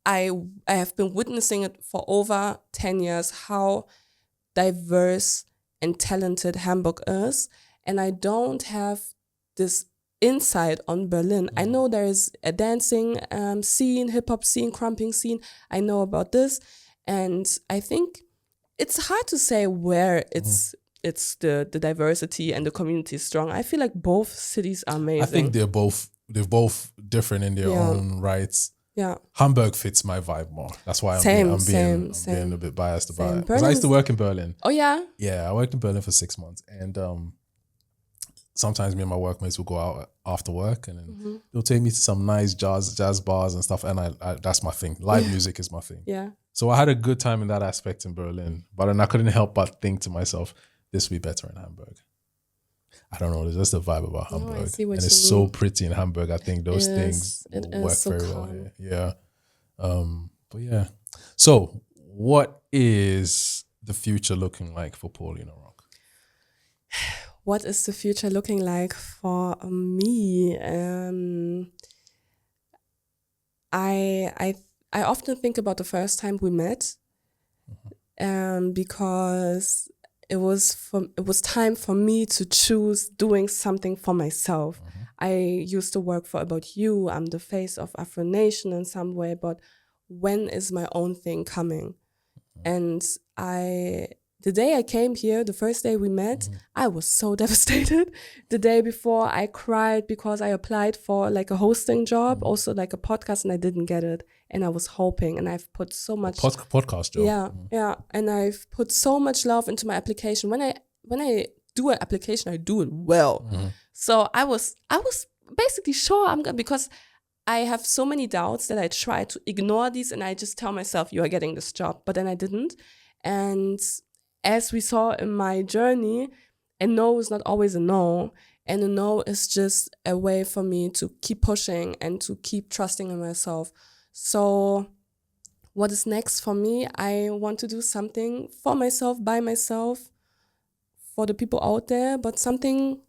I have been witnessing it for over 10 years, how diverse and talented Hamburg is. And I don't have this insight on Berlin. I know there is a dancing scene, hip hop scene, crumping scene. I know about this. And I think it's hard to say where it's the diversity and the community is strong. I feel like both cities are amazing. I think they're both different in their own rights. Yeah. Hamburg fits my vibe more. That's why I'm being a bit biased about it. Because I used to work in Berlin. Oh yeah? Yeah, I worked in Berlin for 6 months. And sometimes me and my workmates will go out after work, and then they'll take me to some nice jazz bars and stuff. And I that's my thing. Live music is my thing. Yeah. So I had a good time in that aspect in Berlin. But then I couldn't help but think to myself, this would be better in Hamburg. I don't know. There's just a vibe about Hamburg. I see what and you it's mean. so pretty in Hamburg. I think those things work so very well calm. here. Yeah. But yeah. So what is the future looking like for Paulina Rock? What is the future looking like for me? I often think about the first time we met, because it was time for me to choose doing something for myself. I used to work for About You. I'm the face of Afronation in some way, but when is my own thing coming? And the day I came here, the first day we met, I was so devastated. The day before, I cried because I applied for like a hosting job, also like a podcast, and I didn't get it. And I was hoping, and I've put so much podcast job. Yeah, and I've put so much love into my application. When I do an application, I do it well. So I was basically sure I'm gonna, because I have so many doubts that I try to ignore these, and I just tell myself, you are getting this job, but then I didn't. And as we saw in my journey, a no is not always a no. And a no is just a way for me to keep pushing and to keep trusting in myself. So what is next for me? I want to do something for myself, by myself, for the people out there, but something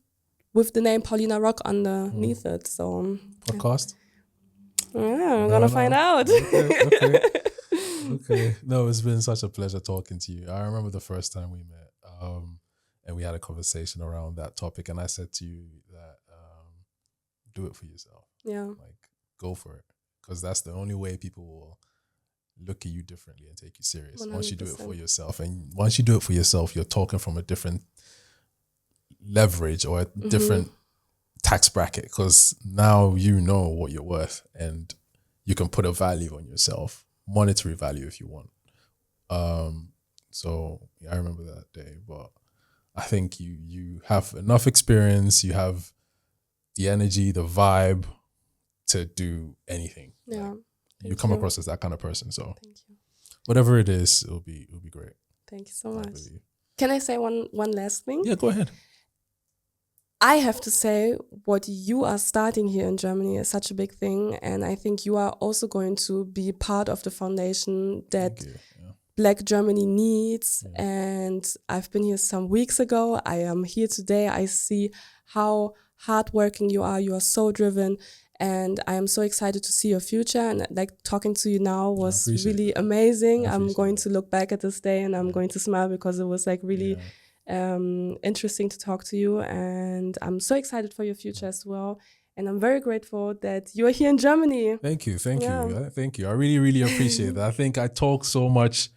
with the name Paulina Rock underneath it. So Podcast? Yeah, I'm gonna find out. Okay. No, it's been such a pleasure talking to you. I remember the first time we met, and we had a conversation around that topic, and I said to you that do it for yourself. Yeah. Like, go for it. Because that's the only way people will look at you differently and take you serious. 100%. Once you do it for yourself. And once you do it for yourself, you're talking from a different leverage or a different tax bracket, because now you know what you're worth and you can put a value on yourself, monetary value if you want. So yeah, I remember that day, but I think you have enough experience, you have the energy, the vibe to do anything. Yeah. Like, you come across as that kind of person. So Thank you. whatever it is, it'll be great. Thank you so much. believe. Can I say one last thing? Yeah, go ahead. I have to say, what you are starting here in Germany is such a big thing. And I think you are also going to be part of the foundation that Black Germany needs. Yeah. And I've been here some weeks ago. I am here today. I see how hardworking you are. You are so driven. And I am so excited to see your future. And like talking to you now was really amazing. I'm going to look back at this day and I'm going to smile because it was like really interesting to talk to you. And I'm so excited for your future as well. And I'm very grateful that you're here in Germany. Thank you. I really, really appreciate that. I think I talk so much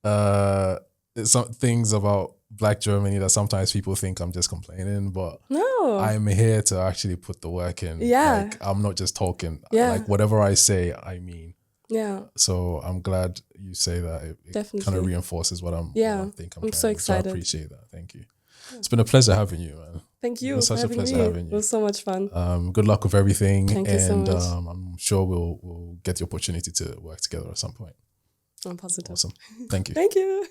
some things about Black Germany that sometimes people think I'm just complaining, but no, I'm here to actually put the work in. Yeah. Like, I'm not just talking. Yeah. Like whatever I say, I mean. Yeah. So I'm glad you say that. It kind of reinforces what I'm so excited. So I appreciate that. Thank you. Yeah. It's been a pleasure having you, man. Thank you. It's been such a pleasure having you. It was so much fun. Good luck with everything. Thank you so much. I'm sure we'll get the opportunity to work together at some point. I'm positive. Awesome. Thank you. Thank you.